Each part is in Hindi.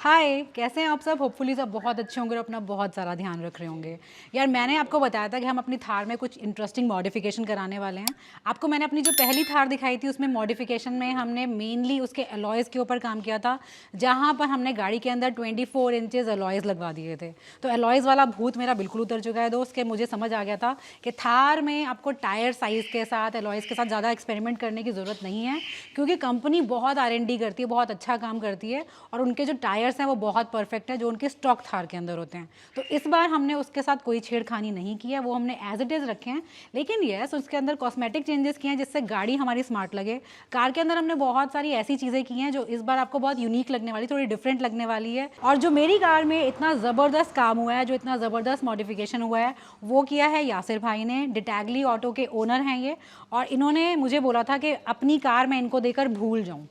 हाय, कैसे हैं आप सब? होपफुली सब बहुत अच्छे होंगे और अपना बहुत सारा ध्यान रख रहे होंगे। यार मैंने आपको बताया था कि हम अपनी थार में कुछ इंटरेस्टिंग मॉडिफिकेशन कराने वाले हैं। आपको मैंने अपनी जो पहली थार दिखाई थी उसमें मॉडिफिकेशन में हमने मेनली उसके अलॉयज़ के ऊपर काम किया था, जहाँ पर हमने गाड़ी के अंदर 24 इंचेस अलॉयज़ लगवा दिए थे। तो अलॉयज़ वाला भूत मेरा बिल्कुल उतर चुका है दोस्त, कि मुझे समझ आ गया था कि थार में आपको टायर साइज़ के साथ अलॉयज़ के साथ ज़्यादा एक्सपेरिमेंट करने की ज़रूरत नहीं है, क्योंकि कंपनी बहुत R&D करती है, बहुत अच्छा काम करती है और उनके जो टायर्स हैं वो बहुत परफेक्ट है जो उनके स्टॉक थार के अंदर होते हैं। तो इस बार हमने उसके साथ कोई छेड़खानी नहीं की है, वो हमने एज इट इज़ रखे हैं। लेकिन यस, उसके अंदर कॉस्मेटिक चेंजेस किए हैं जिससे गाड़ी हमारी स्मार्ट लगे। कार के अंदर हमने बहुत सारी ऐसी चीज़ें की हैं जो इस बार आपको बहुत यूनिक लगने वाली, थोड़ी डिफरेंट लगने वाली है। और जो मेरी कार में इतना ज़बरदस्त काम हुआ है, जो इतना ज़बरदस्त मॉडिफिकेशन हुआ है, वो किया है यासिर भाई ने। डिटैगली ऑटो के ओनर हैं ये, और इन्होंने मुझे बोला था कि अपनी कार मैं इनको देकर भूल जाऊँ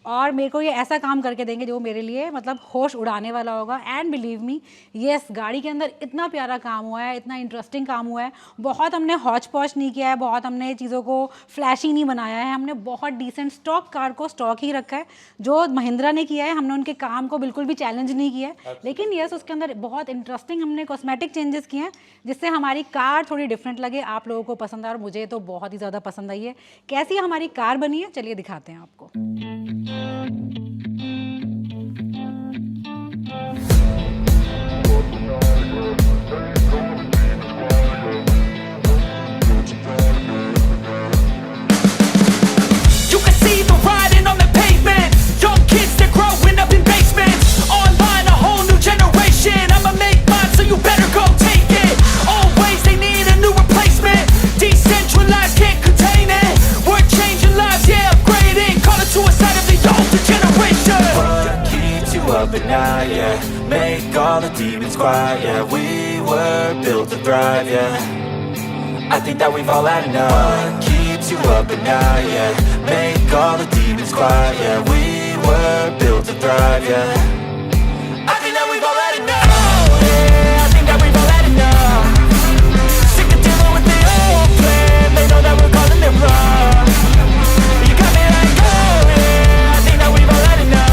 और मेरे को ये ऐसा काम करके देंगे जो मेरे लिए मतलब होश उड़ाने वाला होगा। एंड बिलीव मी, यस, गाड़ी के अंदर इतना प्यारा काम हुआ है, इतना इंटरेस्टिंग काम हुआ है। बहुत हमने हौच पौच नहीं किया है, बहुत हमने चीज़ों को फ्लैशी नहीं बनाया है, हमने बहुत डिसेंट स्टॉक कार को स्टॉक ही रखा है। जो महिंद्रा ने किया है, हमने उनके काम को बिल्कुल भी चैलेंज नहीं किया है। लेकिन यस, उसके अंदर बहुत इंटरेस्टिंग हमने कॉस्मेटिक चेंजेस किए हैं जिससे हमारी कार थोड़ी डिफरेंट लगे, आप लोगों को पसंद आए और मुझे तो बहुत ही ज़्यादा पसंद आई है। कैसी हमारी कार बनी है, चलिए दिखाते हैं आपको। Up at night, yeah. Make all the demons quiet, yeah. We were built to thrive, yeah. I think that we've all had enough. What keeps you up at night, yeah. Make all the demons quiet, yeah. We were built to thrive, yeah. I think that we've all had enough. Oh, yeah, I think that we've all had enough. Sick of dealing with the old plan. They know that we're calling it wrong. You got me like, oh, yeah, I think that we've all had enough.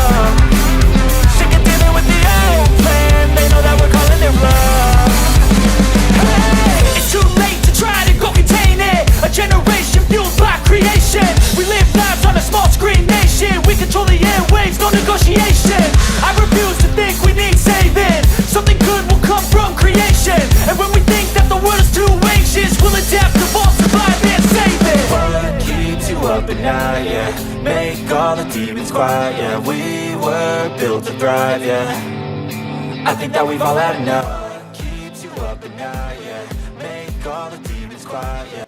It's too late to try to go contain it. A generation fueled by creation. We live lives on a small screen nation. We control the airwaves, no negotiation. I refuse to think we need saving. Something good will come from creation. And when we think that the world is too anxious, we'll adapt, evolve, survive and save it. What keeps you up at night, yeah. Make all the demons quiet, yeah. We were built to thrive, yeah. I think that we've all had enough.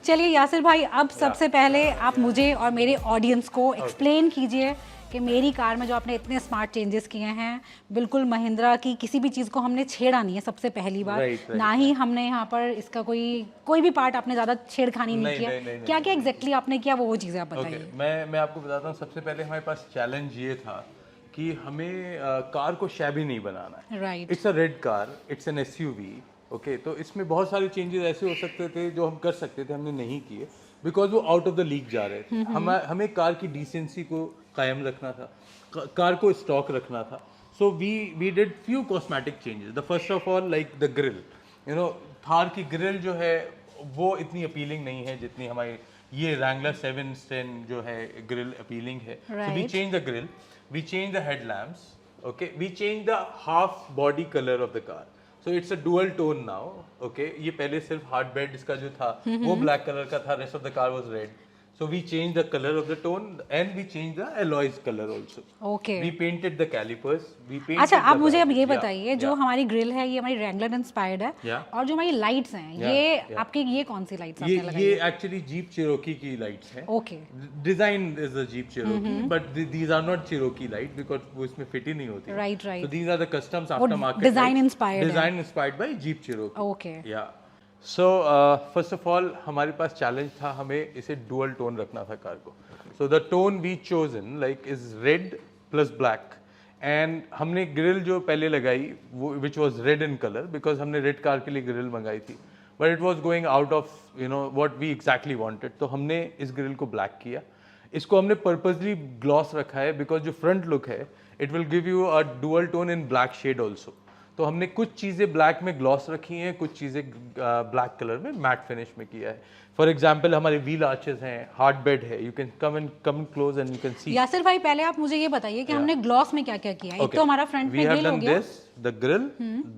चलिए यासिर भाई, अब सबसे पहले आप मुझे और मेरे ऑडियंस को एक्सप्लेन कीजिए कि मेरी कार में जो आपने इतने स्मार्ट चेंजेस किए हैं, बिल्कुल महिंद्रा की किसी भी चीज़ को हमने छेड़ा नहीं है सबसे पहली बार। ना ही हमने यहाँ पर इसका कोई भी पार्ट आपने ज़्यादा छेड़खानी नहीं किया। क्या क्या एग्जैक्टली आपने किया, वो चीज़ें आप बताइए। मैं आपको बताता हूँ। सबसे पहले हमारे पास चैलेंज ये था कि हमें कार को शैबी नहीं बनाना है। Right. It's a red car, it's an SUV। Okay, तो इसमें बहुत सारे चेंजेस ऐसे हो सकते थे जो हम कर सकते थे, हमने नहीं किए बिकॉज वो आउट ऑफ द लीग जा रहे थे। हमें कार की डिसेंसी को कायम रखना था, कार को स्टॉक रखना था। So we did few cosmetic changes. The first of all, like the grill, Thar की ग्रिल जो है वो इतनी अपीलिंग नहीं है जितनी हमारी ये रैंगलर 710 जो है ग्रिल अपीलिंग है। So we change the grill, we change the headlamps, okay, we change the half body color of the car, so it's a dual tone now, okay. ये पहले सिर्फ hard bed इसका जो था वो black color का था, rest of the car was red, so we changed the color of the tone and we changed the alloys color also. Okay. We painted the calipers, we painted अच्छा, आप मुझे अब ये yeah, बताइए, जो हमारी ग्रिल है ये हमारी रैंगलर इंस्पायर्ड है, और जो हमारी लाइट्स हैं ये आपके ये कौन सी लाइट्स आपने लगाई? ये एक्चुअली जीप चिरोकी की लाइट्स हैं। Okay. Design is a Jeep Cherokee, but these are not Cherokee light because वो इसमें फिट ही नहीं होती। Right. So these are the customs after market, design inspired by Jeep Cherokee. Okay. या सो फर्स्ट ऑफ ऑल हमारे पास चैलेंज था, हमें इसे डुअल टोन रखना था कार को। So the tone we chosen like is red plus black, and हमने ग्रिल जो पहले लगाई वो which was red in colour because हमने रेड कार के लिए ग्रिल मंगाई थी, but it was going out of what we exactly wanted. तो हमने इस ग्रिल को ब्लैक किया। इसको हमने पर्पसली ग्लॉस रखा है बिकॉज जो फ्रंट लुक है it will give you a dual tone in black shade also. तो हमने कुछ चीज़ें ब्लैक में ग्लॉस रखी हैं, कुछ चीज़ें ब्लैक कलर में मैट फिनिश में किया है। फॉर एग्जाम्पल हमारे व्हील आर्चेस हैं, हार्ड बेड है, you can come close and you can सी। यासिर भाई पहले आप मुझे ये बताइए कि हमने ग्लॉस में क्या क्या किया है। एक तो हमारा फ्रंट में ग्रिल हो गया, द ग्रिल,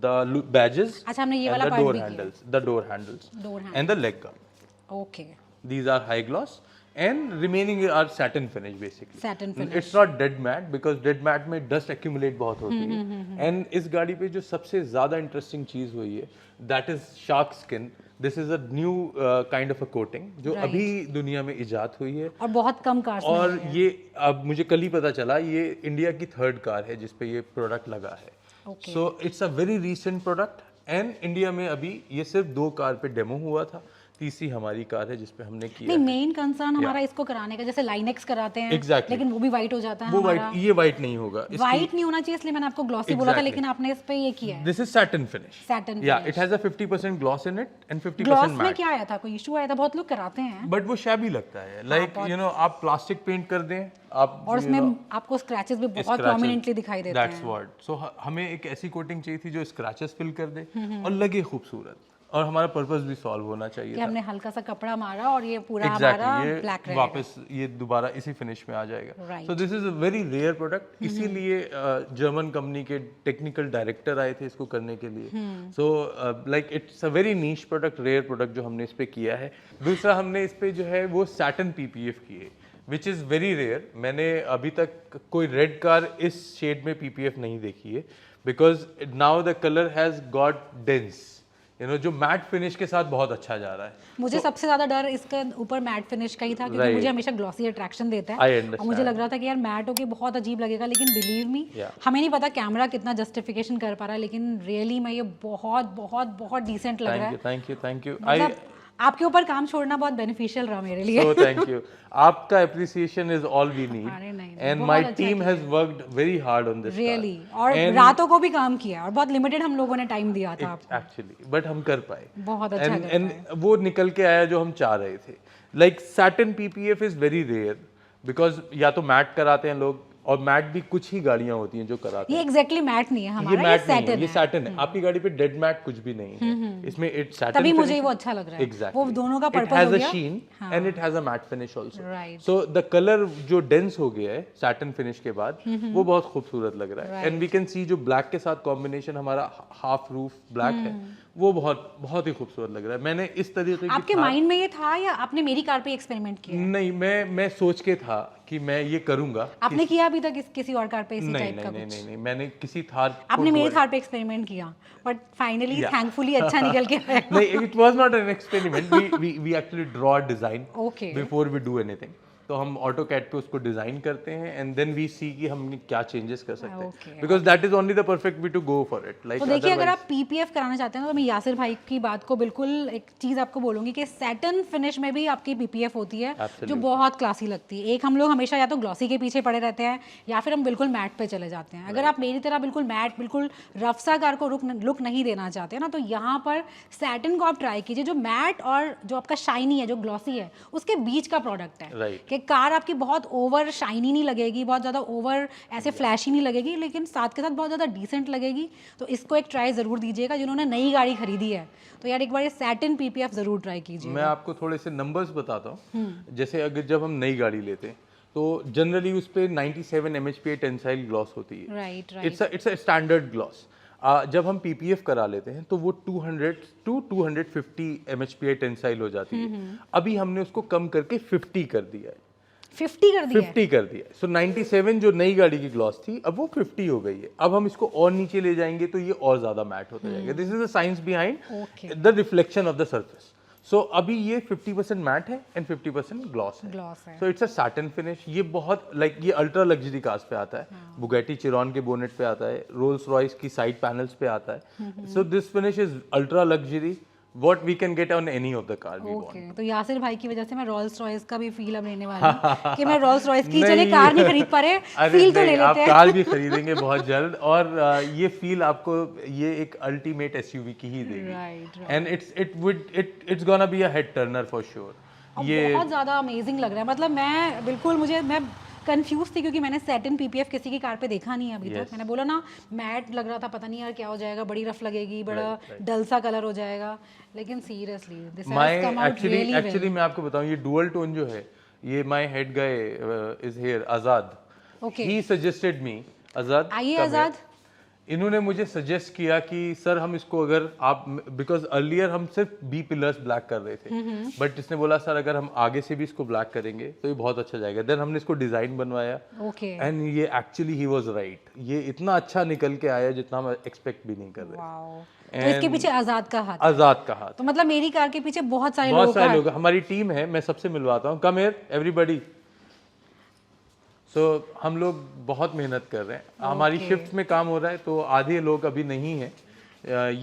द बैजेस, अच्छा हमने ये वाला पार्ट भी किया, the door handles and the leg guard. Okay, these are high gloss and remaining are satin finish basically. Satin finish. It's not dead matte because dead matte में dust accumulate बहुत होती है। and इस गाड़ी पे जो सबसे ज़्यादा interesting चीज़ हुई है that is shark skin. This is a new kind of a coating जो अभी दुनिया में इजाद हुई है और बहुत कम कार्स में और ये अब मुझे कल ही पता चला ये इंडिया की 3rd कार है जिस पे ये प्रोडक्ट लगा है। So it's a very recent product and India में अभी ये सिर्फ 2 कार पे डेमो हुआ था, तीसरी हमारी कार है जिसपे हमने किया। नहीं, मेन कंसर्न हमारा इसको कराने का, जैसे लाइनेक्स कराते हैं Exactly. लेकिन वो भी वाइट हो जाता है, वो वाइट, ये वाइट नहीं होगा, वाइट नहीं होना चाहिए, इसलिए मैंने आपको ग्लॉसी बोला था, लेकिन आपने इस पे ये किया है this is satin finish. Satin या it has a 50% gloss in it and 50% gloss में मैट। क्या आया था, कोई इशू आया था? बहुत लोग कराते हैं बट वो शैबी लगता है, लाइक यू नो आप प्लास्टिक पेंट कर दें आप और उसमें आपको स्क्रैचेस भी बहुत प्रोमिनेंटली दिखाई देते हैं। That's what. सो हमें एक ऐसी कोटिंग चाहिए थी जो स्क्रैचेस फिल कर दे और लगे खूबसूरत, और हमारा पर्पस भी सॉल्व होना चाहिए कि था। हमने हल्का सा कपड़ा मारा और ये पूरा Exactly, हमारा ये ब्लैक रहेगा, वापस ये दोबारा इसी फिनिश में आ जाएगा। Right. So this is a very rare product, इसीलिए जर्मन कंपनी के टेक्निकल डायरेक्टर आए थे इसको करने के लिए। So like it's a very niche product, rare product जो हमने इस पे किया है। दूसरा हमने इस पे जो है वो सैटिन पीपीएफ किए विच इज़ वेरी रेयर। मैंने अभी तक कोई रेड कार इस शेड में पीपीएफ नहीं देखी है because now the colour has got dense, you know, जो मैट फिनिश के साथ बहुत अच्छा जा रहा है। मुझे सबसे ज्यादा डर इसके ऊपर मैट फिनिश का ही था क्योंकि मुझे हमेशा ग्लॉसी अट्रैक्शन देता I है understand. और मुझे लग रहा था कि यार मैट होके बहुत अजीब लगेगा, लेकिन बिलीव मी हमें नहीं पता कैमरा कितना जस्टिफिकेशन कर पा रहा है, लेकिन रियली में ये बहुत बहुत बहुत डिसेंट लग रहा है। Thank you. मतलब आपके ऊपर काम छोड़ना बहुत बेनिफिशियल रहा मेरे लिए। So thank you. आपका appreciation is all we need. अरे नहीं, And बहुत my अच्छा team किया has worked very hard on this car. Really और रातों को भी काम किया और बहुत लिमिटेड हम लोगों ने टाइम दिया था आपको। Actually, but हम कर पाए। बहुत अच्छा कर and वो निकल के आया जो हम चाह रहे थे। Like satin PPF is very rare because या तो मैट कराते हैं लोग, और मैट भी कुछ ही गाड़ियां होती हैं जो कराते हैं। ये एग्जैक्टली मैट नहीं है हमारा, ये मैट नहीं सैटिन है, ये सैटिन है। आपकी गाड़ी पे डेड मैट कुछ भी नहीं है, इसमें इट सैटिन। तभी मुझे वो अच्छा लग रहा है। Exactly. वो दोनों का पर्पस It हो has गया। a sheen and it has a matte finish also. Right. So the color जो डेंस हो गया है सैटिन फिनिश के बाद वो बहुत खूबसूरत लग रहा है। एंड वी कैन सी जो ब्लैक के साथ कॉम्बिनेशन हमारा हाफ रूफ ब्लैक है वो बहुत बहुत ही खूबसूरत लग रहा है। मैंने इस तरीके की आपके माइंड में ये था या आपने मेरी कार पे एक्सपेरिमेंट किया? नहीं, मैं सोच के था कि मैं ये करूंगा। आपने किया अभी तक किसी और कार पे इसी टाइप का? नहीं, मैंने किसी थार आपने मेरी थार पे एक्सपेरिमेंट किया बट फाइनली थैंकफुली अच्छा निकल के आया। नहीं, it was not an experiment, we actually draw a design Okay. Before we do anything. तो हम ऑटोकैड पे उसको डिजाइन करते हैं एंड देन वी सी कि हम क्या चेंजेस कर सकते हैं, because that is only the perfect way to go for it. Like तो देखिए अगर आप पीपीएफ कराना चाहते हैं तो मैं यासिर भाई की बात को बिल्कुल एक चीज आपको बोलूंगी कि सैटिन फिनिश में भी आपकी पीपीएफ होती है जो बहुत क्लासी लगती है। एक हम लोग हमेशा या तो ग्लॉसी के पीछे पड़े रहते हैं या फिर हम बिल्कुल मैट पे चले जाते हैं। अगर आप मेरी तरह बिल्कुल मैट बिल्कुल रफ सा कार को लुक नहीं देना चाहते ना, तो यहाँ पर सैटिन को आप ट्राई कीजिए जो मैट और जो आपका शाइनी है, जो ग्लॉसी है, उसके बीच का प्रोडक्ट है। Right. कि कार आपकी बहुत ओवर शाइनी नहीं लगेगी, बहुत ज़्यादा ओवर ऐसे फ्लैशी नहीं लगेगी, लेकिन साथ के साथ बहुत ज़्यादा डिसेंट लगेगी। तो इसको एक ट्राई ज़रूर दीजिएगा जिन्होंने नई गाड़ी खरीदी है, तो यार एक बार ये सैटिन पीपीएफ ज़रूर ट्राई कीजिए। मैं आपको थोड़े से नंबर्स बताता हूँ। जैसे अगर जब हम नई गाड़ी लेते हैं तो जनरली उस पर 97 MHPA टेंसाइल ग्लॉस होती है। Right. It's a standard gloss. जब हम पीपीएफ करा लेते हैं तो वो 200 to 250 MHPA टेंसाइल हो जाती है। अभी हमने उसको कम करके 50 कर दिया है। 50 कर दिया? 50 कर दिया। सो 97 जो नई गाड़ी की ग्लॉस थी अब वो 50 हो गई है। अब हम इसको और नीचे ले जाएंगे तो ये और ज्यादा मैट होता जाएगा। This is the science behind the reflection of the surface. So अभी ये 50% मैट है एंड 50% ग्लॉस है। So it's a satin finish. ये बहुत लाइक ये अल्ट्रा लग्जरी कार्स पे आता है, बुगैटी चिरॉन के बोनेट पे आता है, रोल्स रॉयस की साइड पैनल्स पे आता है। So this finish is ultra luxury what we can get on any of the car we want. तो यासिर भाई की वजह से मैं रोल्स रॉयस का भी फील अब लेने वाली हूँ कि मैं रोल्स रॉयस की चले कार नहीं खरीद पा रहे, फील तो ले लेते हैं। आप कार भी खरीदेंगे बहुत जल्द और ये फील आपको ये एक अल्टीमेट एसयूवी की ही देगी। And it's gonna be a head Turner for sure. ये बहुत ज्यादा अमेजिंग लग रहा है। मतलब मैं कंफ्यूज थी क्योंकि मैंने सैटिन पीपीएफ किसी की कार पे देखा नहीं है अभी तक। मैंने बोला ना मैट लग रहा था, पता नहीं यार क्या हो जाएगा, बड़ी रफ लगेगी, बड़ा डल सा कलर हो जाएगा, लेकिन seriously this has come out really well. Actually मैं आपको बताऊं, ये डुअल टोन जो है, ये my head guy is here, Azad, Okay. He suggested me, Azad आइए come आजाद। here. इन्होंने मुझे सजेस्ट किया कि सर हम इसको अगर आप, बिकॉज अर्लियर हम सिर्फ बी पिलर्स ब्लैक कर रहे थे, बट इसने बोला सर अगर हम आगे से भी इसको ब्लैक करेंगे तो ये बहुत अच्छा जाएगा। देन हमने इसको डिजाइन बनवाया, ओके एंड ये एक्चुअली ही वाज राइट, ये इतना अच्छा निकल के आया जितना हम एक्सपेक्ट भी नहीं कर रहे। वाओ, तो इसके पीछे आजाद का हाथ। आजाद का हाथ, तो मतलब मेरी कार के पीछे बहुत सारे बहुत लोगों का सारे हाथ। लोग, हमारी टीम है, मैं सबसे मिलवाता हूँ, कम हियर एवरीबॉडी। सो हम लोग बहुत मेहनत कर रहे हैं, हमारी शिफ्ट में काम हो रहा है, तो आधे लोग अभी नहीं हैं,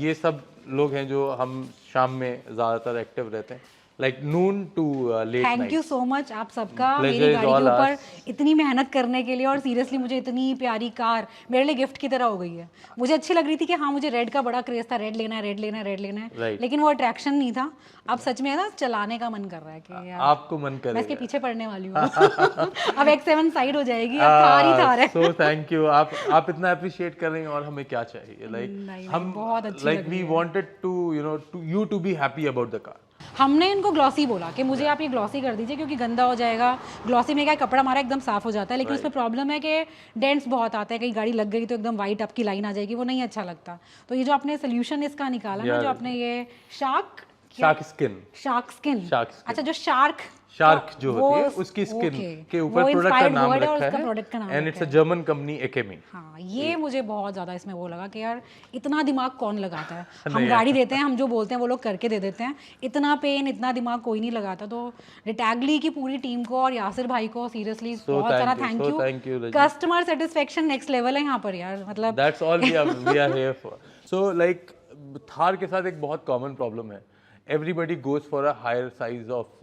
ये सब लोग हैं जो हम शाम में ज़्यादातर एक्टिव रहते हैं, like noon to late night. Thank you so much आप सबका Pleasure मेरी is गाड़ी के all ऊपर ours. इतनी मेहनत करने के लिए, और सीरियसली मुझे इतनी प्यारी कार मेरे लिए गिफ्ट की तरह हो गई है। मुझे अच्छी लग रही थी कि हाँ मुझे रेड का बड़ा क्रेज था, रेड लेना है, रेड लेना है, रेड लेना है, Right. लेकिन वो अट्रैक्शन नहीं था। अब सच में है ना, चलाने का मन कर रहा है कि यार आपको मन मैं करेगा। इसके पीछे पड़ने वाली हूँ। अब X7 साइड हो जाएगी, अब थार ही थार है। सो थैंक यू, आप इतना अप्रिशिएट कर रहे हैं, और हमें क्या चाहिए, लाइक हम बहुत अच्छी लाइक लग we wanted to you know to you to be happy about the car. हमने इनको ग्लॉसी बोला कि मुझे आप ये ग्लॉसी कर दीजिए क्योंकि गंदा हो जाएगा। ग्लॉसी में क्या है, कपड़ा हमारा एकदम साफ हो जाता है, लेकिन उसमें प्रॉब्लम है कि डेंट्स बहुत आते हैं, कहीं गाड़ी लग गई तो एकदम वाइट आपकी लाइन आ जाएगी, वो नहीं अच्छा लगता। तो ये जो आपने सोल्यूशन इसका निकाला ना, जो आपने ये shark skin, shark skin, Shark skin. अच्छा जो शार्क जो होती है उसकी स्किन के ऊपर प्रोडक्ट का नाम रखा है, and it's a German company Akemi. हाँ, ये मुझे बहुत ज़्यादा इसमें वो लगा कि यार इतना दिमाग कौन लगाता है। हम गाड़ी देते हैं, हम जो बोलते हैं वो लोग करके दे देते हैं, इतना पेन इतना दिमाग कोई नहीं लगाता। तो रिटैगली की पूरी टीम को और यासिर भाई को सीरियसली बहुत सारा thank you. Customer satisfaction next level है यहाँ पर यार, मतलब that's all we are here for. So like Thar के साथ एक बहुत कॉमन प्रॉब्लम है, everybody goes for a higher size of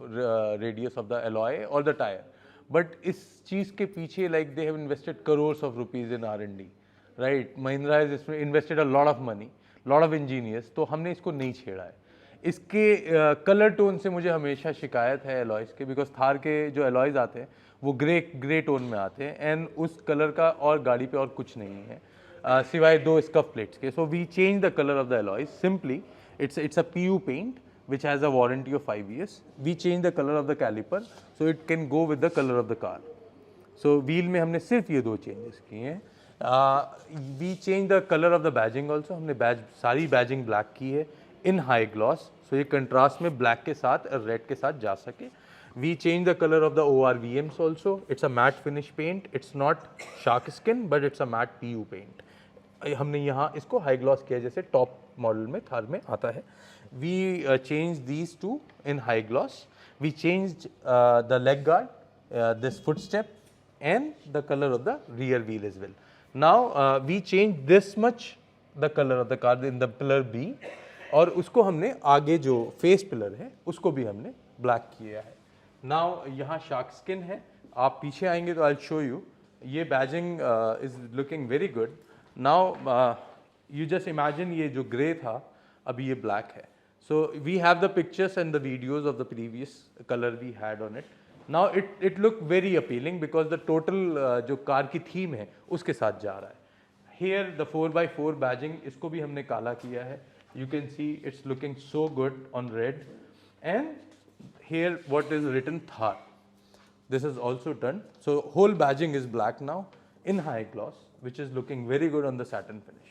radius of the alloy or the tire, but इस चीज़ के पीछे like they have invested crores of rupees in R&D, right? Mahindra has invested a lot of money, lot of engineers, तो हमने इसको नहीं छेड़ा है। इसके कलर टोन से मुझे हमेशा शिकायत है एलॉयज़ के, बिकॉज थार के जो एलॉयज़ आते हैं वो ग्रे टोन में आते हैं, एंड उस कलर का और गाड़ी पे और कुछ नहीं है सिवाय दो स्कफ प्लेट्स के। So we change the colour of the alloys simply, it's a PU paint which has a warranty of 5 years. We change the color of the caliper so it can go with the color of the car. So wheel में हमने सिर्फ ये दो changes किए हैं। We change the color of the badging also. हमने सारी badging black की है in high gloss. So ये contrast में black के साथ और red के साथ जा सके। We change the color of the ORVMs also. It's a matte finish paint. It's not shark skin but it's a matte PU paint. हमने यहाँ इसको हाई ग्लॉस किया जैसे टॉप मॉडल में थार में आता है। We change these two in high gloss. We change the leg guard, this foot step and the colour of the rear wheel as well. Now we change this much the colour of the car in the pillar B, और उसको हमने आगे जो फेस पिलर है उसको भी हमने ब्लैक किया है। नाउ यहाँ शार्क स्किन है, आप पीछे आएंगे तो आई शो यू। ये badging is looking very good. Now you just imagine ये जो ग्रे था अभी ये ब्लैक है। So we have the pictures and the videos of the previous colour we had on it. Now it look very appealing because the total जो कार की थीम है उसके साथ जा रहा है। हेयर द 4x4 बैजिंग, इसको भी हमने काला किया है। You can see it's looking so good on red, and here what is written Thar, this is also done. So whole badging is black now in high gloss, which is looking very good on the satin finish.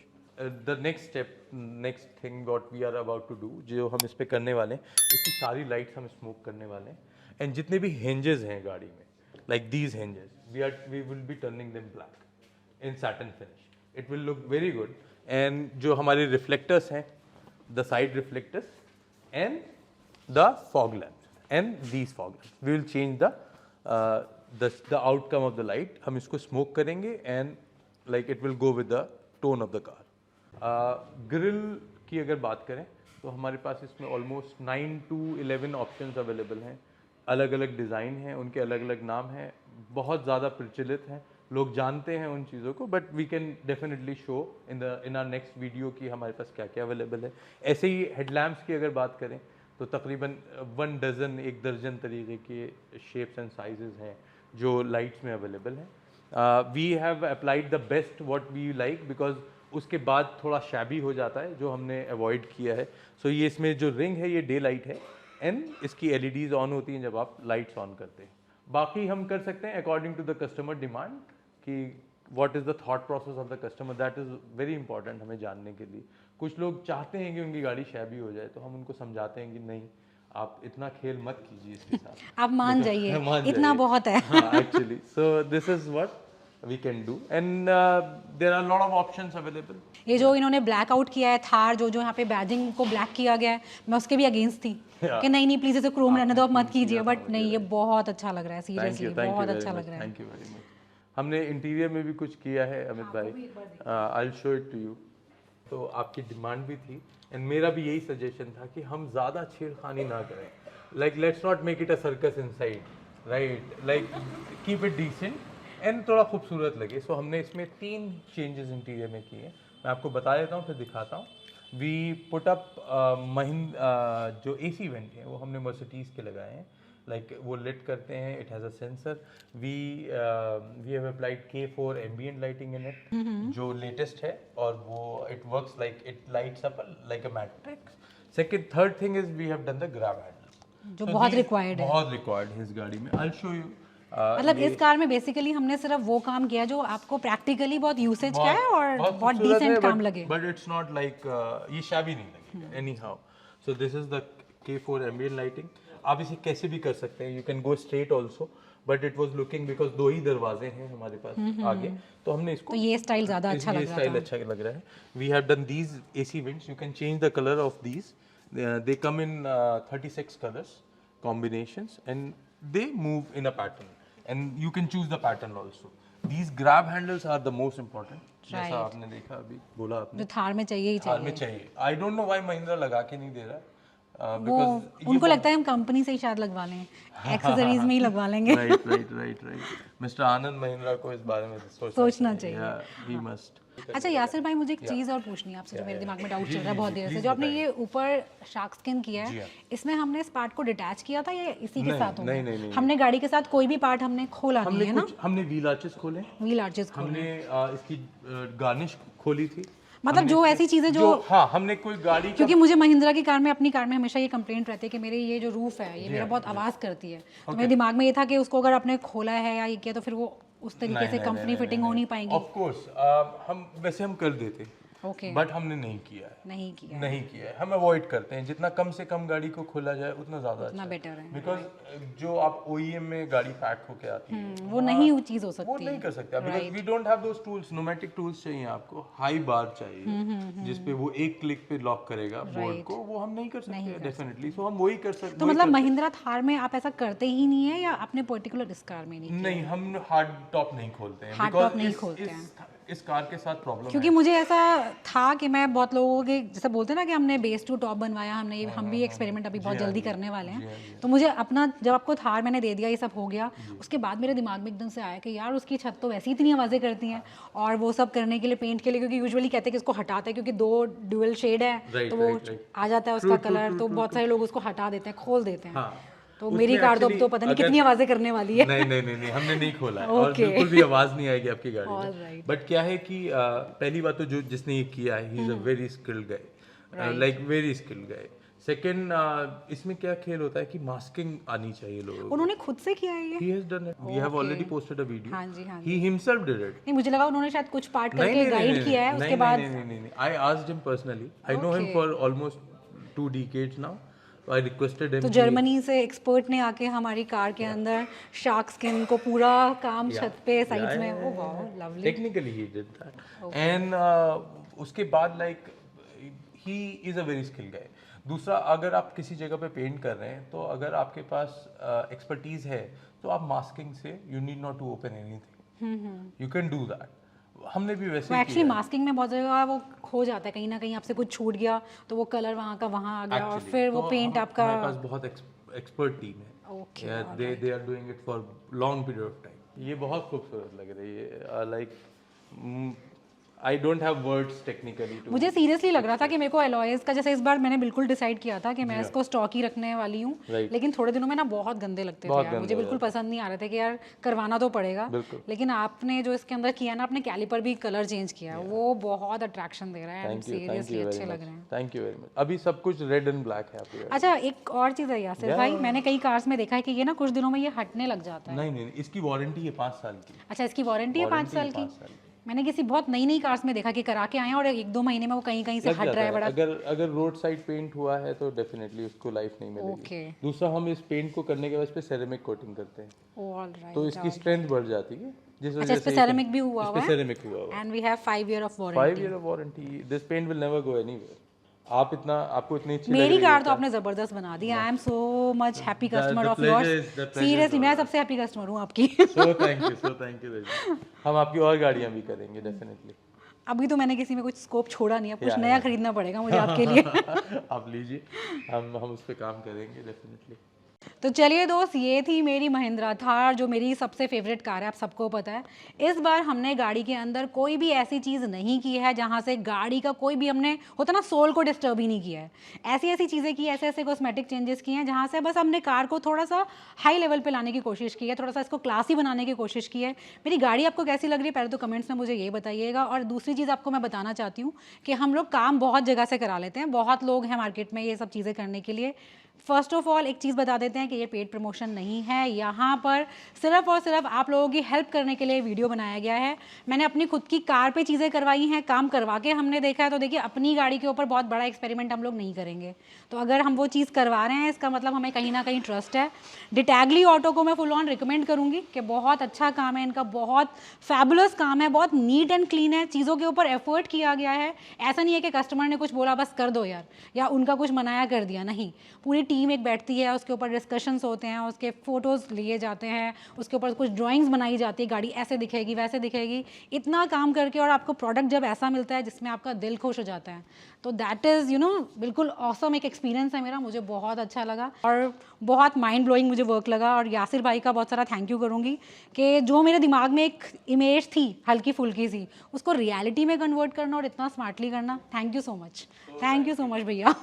The next step, next thing what we are about to do, जो हम इस पे करने वाले हैं, इसकी सारी लाइट्स हम स्मोक करने वाले हैं, एंड जितने भी hinges हैं गाड़ी में, like these hinges, we will be turning them black in satin finish. It will look very good. And जो हमारे reflectors हैं, the side reflectors and the fog lamps and these fog lamps, we will change the outcome of the light. हम इसको smoke करेंगे and like it will go with the tone of the car. Grill की अगर बात करें तो हमारे पास इसमें ऑलमोस्ट 9 to 11 ऑप्शंस अवेलेबल हैं। अलग अलग डिज़ाइन हैं, उनके अलग अलग नाम हैं, बहुत ज़्यादा प्रचलित हैं, लोग जानते हैं उन चीज़ों को, but we can definitely show in our next video कि हमारे पास क्या क्या अवेलेबल है। ऐसे ही हेडलैम्प्स की अगर बात करें तो तकरीबन 1 दर्जन तरीके के शेप्स एंड साइजेस हैं। जो लाइट्स में अवेलेबल है। We have applied the best what we like, because उसके बाद थोड़ा शैबी हो जाता है, जो हमने अवॉइड किया है। सो ये इसमें जो रिंग है ये डे लाइट है, एंड इसकी एलईडीज ऑन होती हैं जब आप लाइट्स ऑन करते हैं। बाकी हम कर सकते हैं according to the customer demand कि what is the thought process of the customer, that is very important हमें जानने के लिए। कुछ लोग चाहते हैं कि उनकी गाड़ी शैबी हो जाए, तो हम उनको समझाते हैं कि नहीं, आप इतना खेल मत कीजिए इसके साथ। आप मान जाइए, इतना बहुत है। Actually so this is what we can do, and there are lot of options available. ये जो इन्होंने ब्लैक आउट किया है थार, जो यहाँ पे बैजिंग को ब्लैक किया गया है, मैं उसके भी अगेंस्ट थी कि नहीं प्लीज इसे क्रोम रहने दो, आप मत कीजिए, बट नहीं, ये बहुत अच्छा लग रहा है, सीरियसली बहुत अच्छा लग रहा है। Thank you very much. हमने इंटीरियर में भी कुछ किया है अमित भाई, I will show it to you. तो आपकी डिमांड भी थी, एंड मेरा भी यही सजेशन था कि हम ज़्यादा छेड़खानी ना करें, like let's not make it a circus inside, right, like keep it decent and थोड़ा खूबसूरत लगे। सो हमने इसमें 3 चेंजेस इंटीरियर में किए हैं, मैं आपको बता देता हूँ फिर दिखाता हूँ। वी पुट अप जो AC वेंट है वो हमने मर्सिडीज़ के लगाए हैं, लाइक वो लिट करते हैं, it has a sensor. We have applied K4 ambient lighting in it, जो लेटेस्ट है, और वो it works like it lights up like a matrix. Second third thing is we have done the grab handle, जो बहुत रिक्वायर्ड है, बहुत रिक्वायर्ड है इस गाड़ी में। आई विल शो यू। मतलब इस कार में बेसिकली हमने सिर्फ वो काम किया जो आपको प्रैक्टिकली बहुत यूसेज का है और बहुत डिसेंट काम लगे, बट इट्स नॉट लाइक ये शाबी नहीं लगेगा any how. So this is the K4 ambient lighting. आप इसे कैसे भी कर सकते हैं, you can go straight also, but it was looking because 2 ही दरवाजे हैं हमारे पास आगे, तो हमने इसको, तो ये स्टाइल ज़्यादा अच्छा लग रहा स्टाइल अच्छा लग रहा है। We have done these AC winds, you can change the colour of these, they come in 36 colours combinations and they move in a pattern and you can choose the pattern also. These grab handles are the most important. जैसा आपने देखा अभी बोला आपने, जो थार में चाहिए ही थार चाहिए। में चाहिए। I don't know why Mahindra लगा के नहीं दे रहा, वो उनको लगता है हम कंपनी से ही शायद लगवा लें, एक्सेसरीज में ही लगवा लेंगे। राइट। मिस्टर आनंद महिंद्रा को इस बारे में सोचना चाहिए। He must. अच्छा यासिर भाई, मुझे एक चीज़ और पूछनी है आपसे, जो मेरे दिमाग में डाउट चल रहा है बहुत देर से। जो आपने ये ऊपर शार्क स्किन किया है, इसमें हमने इस पार्ट को डिटैच किया था या इसी के साथ होगा? नहीं। हमने गाड़ी के साथ कोई भी पार्ट हमने खोला नहीं है ना? हमने व्हील आर्चेस खोले, व्हील आर्चेस खोले, हमने इसकी गार्निश खोली थी, मतलब जो ऐसी चीज़ें जो हाँ हमने कोई गाड़ी, क्योंकि मुझे महिंद्रा की कार में, अपनी कार में हमेशा ये कंप्लेंट रहती है कि मेरे ये जो रूफ है ये मेरा बहुत आवाज़ करती है, तो मेरे दिमाग में ये था कि उसको अगर आपने खोला है या ये किया तो फिर वो उस तरीके से कंपनी फिटिंग हो नहीं पाएंगी। ऑफ कोर्स हम वैसे हम कर देते, ओके, बट हमने नहीं किया है, नहीं किया है। हम अवॉइड करते हैं, जितना कम से कम गाड़ी को खोला जाए उतना ज़्यादा अच्छा, बेटर है, बिकॉज जो आप OEM में गाड़ी पैक होके आती है वो नहीं वो चीज़ हो सकती, वो नहीं कर सकते, because we don't have those tools. Pneumatic tools चाहिए आपको, हाई बार चाहिए जिसपे वो एक क्लिक पे लॉक करेगा बोर्ड को, वो हम नहीं कर सकते डेफिनेटली। सो हम वही कर सकते। तो मतलब महिंद्रा थार में आप ऐसा करते ही नहीं है, या आपने पर्टिकुलर इस कार में नहीं, हम हार्ड टॉप नहीं खोलते हैं, बिकॉज इस कार के साथ प्रॉब्लम है। क्योंकि मुझे ऐसा था कि मैं बहुत लोगों के जैसे बोलते हैं ना कि हमने बेस टू टॉप बनवाया, हमने ये हम भी एक्सपेरिमेंट अभी बहुत जल्दी करने वाले हैं, तो मुझे अपना, जब आपको थार मैंने दे दिया, ये सब हो गया, उसके बाद मेरे दिमाग में एकदम से आया कि यार उसकी छत तो वैसे ही इतनी आवाज़ें करती हैं, और वो सब करने के लिए, पेंट के लिए, क्योंकि यूजुअली कहते हैं कि इसको हटाते हैं क्योंकि 2 ड्यूअल शेड है तो वो आ जाता है उसका कलर, तो बहुत सारे लोग उसको हटा देते हैं, खोल देते हैं। तो मेरी कार तो पता नहीं कितनी आवाजें करने वाली है। नहीं हमने नहीं खोला है, और बिल्कुल भी आवाज नहीं आएगी आपकी गाड़ी में। बट क्या है कि पहली बात तो जो जिसने ये किया है, he is a very skilled guy, like very skilled guy. Second, इसमें क्या खेल होता है कि मास्किंग आनी चाहिए लोगों को। उन्होंने खुद से किया है ये? He has done it. We have already posted a video. हाँ जी। He himself did it. नहीं, मुझे लगा उन्होंने शायद कुछ पार्ट करके गाइड किया है, उसके बाद नहीं। I asked him personally. I know him for almost 2 decades now. I requested him. तो जर्मनी से एक्सपर्ट ने आके हमारी कार के अंदर शार्क स्किन को पूरा काम छत पे साइड्स में, oh wow lovely. Technically he did that. And उसके बाद like he is a very skilled guy. दूसरा, अगर आप किसी जगह पे पेंट कर रहे हैं, तो अगर आपके पास एक्सपर्टीज है, तो आप मास्किंग से you need not to open anything, you can do that. हमने भी वैसे एक्चुअली मास्किंग में बहुत जगह वो खो जाता है, कहीं ना कहीं आपसे कुछ छूट गया तो वो कलर वहाँ का वहाँ आ गया, और फिर वो पेंट आपका, हमारे पास बहुत एक्सपर्ट टीम है, okay, they are doing it for long period of time. ये बहुत खूबसूरत लग रही है, like I don't have words technically to मुझे सीरियसली लग रहा था कि मेरे को एलॉयज का, जैसे इस बार मैंने बिल्कुल डिसाइड किया था कि मैं इसको स्टॉक ही रखने वाली हूँ, लेकिन थोड़े दिनों में ना बहुत गंदे लगते थे यार, मुझे बिल्कुल पसंद नहीं आ रहे थे कि यार करवाना तो पड़ेगा, लेकिन आपने जो इसके अंदर किया ना, अपने कैलिपर भी कलर चेंज किया, वो बहुत अट्रैक्शन दे रहा है, सीरियसली अच्छे लग रहे हैं। Thank you very much. अभी सब कुछ रेड एंड ब्लैक है आपके। अच्छा, एक और चीज़ है यासिर भाई, मैंने कई कार्स में देखा है कि ये ना कुछ दिनों में ये हटने लग जाता है। नहीं, इसकी वारंटी है 5 साल की। अच्छा, इसकी वारंटी है 5 साल की। मैंने किसी बहुत नई कार्स में देखा कि करा के आए हैं और 1-2 महीने में वो कहीं से हट रहा है बड़ा। अगर रोड साइड पेंट हुआ है तो डेफिनेटली उसको लाइफ नहीं मिलेगी। दूसरा, हम इस पेंट को करने के बाद इस पे सेरेमिक कोटिंग करते हैं, ऑलराइट, तो इसकी स्ट्रेंथ बढ़ जाती है, जिस वजह से इस पे सेरेमिक भी हुआ है। सेरेमिक हुआ है and we have 5 year of warranty. 5 year of warranty. This paint will never go anywhere. आपको इतनी अच्छी मेरी कार तो आपने जबरदस्त बना दी। I am so much happy customer of yours, seriously मैं सबसे हैप्पी कस्टमर हूँ आपकी। So thank you. हम आपकी और गाड़ियाँ भी करेंगे डेफिनेटली। अभी तो मैंने किसी में कुछ स्कोप छोड़ा नहीं है, कुछ नया खरीदना पड़ेगा मुझे आपके लिए। आप लीजिए, हम उस पर काम करेंगे डेफिनेटली। तो चलिए दोस्त, ये थी मेरी महिंद्रा थार, जो मेरी सबसे फेवरेट कार है, आप सबको पता है। इस बार हमने गाड़ी के अंदर कोई भी ऐसी चीज़ नहीं की है जहाँ से गाड़ी का कोई भी, हमने होता ना सोल को डिस्टर्ब ही नहीं किया है। ऐसी चीज़ें की, ऐसे कॉस्मेटिक चेंजेस किए हैं जहाँ से बस हमने कार को थोड़ा सा हाई लेवल पे लाने की कोशिश की है, थोड़ा सा इसको क्लासी बनाने की कोशिश की है। मेरी गाड़ी आपको कैसी लग रही है पहले तो कमेंट्स में मुझे ये बताइएगा। और दूसरी चीज़ आपको मैं बताना चाहती हूँ कि हम लोग काम बहुत जगह से करा लेते हैं, बहुत लोग हैं मार्केट में ये सब चीज़ें करने के लिए। फर्स्ट ऑफ ऑल एक चीज़ बता देते हैं कि ये पेड प्रमोशन नहीं है, यहाँ पर सिर्फ और सिर्फ आप लोगों की हेल्प करने के लिए वीडियो बनाया गया है। मैंने अपनी खुद की कार पे चीज़ें करवाई हैं, काम करवा के हमने देखा है, तो देखिए अपनी गाड़ी के ऊपर बहुत बड़ा एक्सपेरिमेंट हम लोग नहीं करेंगे। तो अगर हम वो चीज़ करवा रहे हैं, इसका मतलब हमें कहीं ना कहीं ट्रस्ट है। डिटैगली ऑटो को मैं फुल ऑन रिकमेंड करूँगी कि बहुत अच्छा काम है इनका, बहुत फैबुलस काम है, बहुत नीट एंड क्लीन है, चीज़ों के ऊपर एफर्ट किया गया है। ऐसा नहीं है कि कस्टमर ने कुछ बोला बस कर दो यार, या उनका कुछ मनाया कर दिया, नहीं। पूरी टीम एक बैठती है, उसके ऊपर डिस्कशंस होते हैं, उसके फ़ोटोज़ लिए जाते हैं, उसके ऊपर कुछ ड्राइंग्स बनाई जाती है, गाड़ी ऐसे दिखेगी वैसे दिखेगी, इतना काम करके और आपको प्रोडक्ट जब ऐसा मिलता है जिसमें आपका दिल खुश हो जाता है, तो दैट इज़ बिल्कुल ऑसम एक एक्सपीरियंस है मेरा। मुझे बहुत अच्छा लगा और बहुत माइंड ब्लोइंग मुझे वर्क लगा। और यासिर भाई का बहुत सारा थैंक यू करूँगी कि जो मेरे दिमाग में एक इमेज थी हल्की फुल्की सी, उसको रियलिटी में कन्वर्ट करना और इतना स्मार्टली करना। Thank you so much, thank you so much भैया।